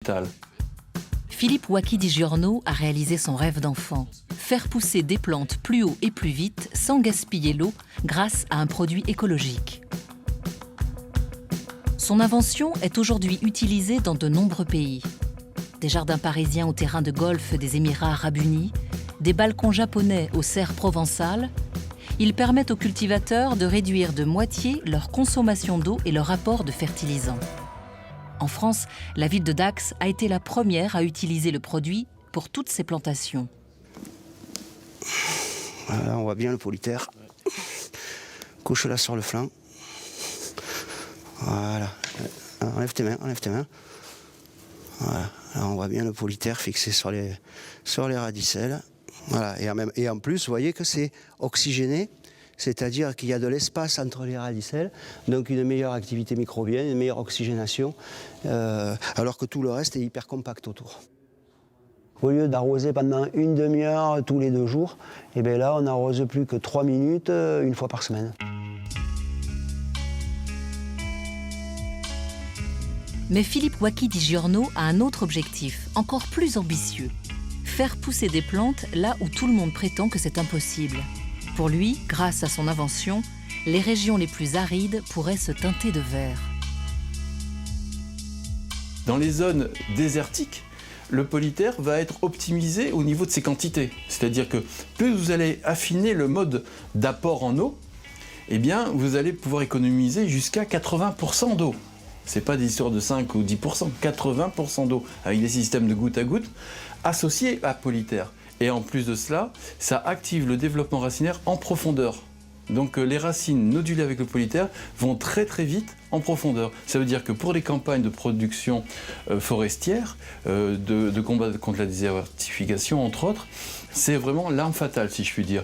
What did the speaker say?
fatale. Philippe Wacky Di Giorno a réalisé son rêve d'enfant. Faire pousser des plantes plus haut et plus vite sans gaspiller l'eau grâce à un produit écologique. Son invention est aujourd'hui utilisée dans de nombreux pays. Des jardins parisiens au terrain de golf des Émirats arabes unis, des balcons japonais aux serres provençales, ils permettent aux cultivateurs de réduire de moitié leur consommation d'eau et leur apport de fertilisants. En France, la ville de Dax a été la première à utiliser le produit pour toutes ses plantations. Voilà, on voit bien le polytère. Couche-la sur le flanc. Voilà. Enlève tes mains, enlève tes mains. Voilà. Là, on voit bien le polytère fixé sur les radicelles. Voilà. Et en plus, vous voyez que c'est oxygéné. C'est-à-dire qu'il y a de l'espace entre les radicelles, donc une meilleure activité microbienne, une meilleure oxygénation, alors que tout le reste est hyper compact autour. Au lieu d'arroser pendant une demi-heure tous les 2 jours, et bien là on n'arrose plus que 3 minutes une fois par semaine. Mais Philippe Wacky Di Giorno a un autre objectif, encore plus ambitieux. Faire pousser des plantes là où tout le monde prétend que c'est impossible. Pour lui, grâce à son invention, les régions les plus arides pourraient se teinter de vert. Dans les zones désertiques, le polytère va être optimisé au niveau de ses quantités. C'est-à-dire que plus vous allez affiner le mode d'apport en eau, eh bien, vous allez pouvoir économiser jusqu'à 80% d'eau. Ce n'est pas des histoires de 5 ou 10%, 80% d'eau, avec des systèmes de goutte à goutte associés à polytère. Et en plus de cela, ça active le développement racinaire en profondeur. Donc les racines nodulées avec le polytère vont très très vite en profondeur. Ça veut dire que pour les campagnes de production forestière, de combat contre la désertification entre autres, c'est vraiment l'arme fatale si je puis dire.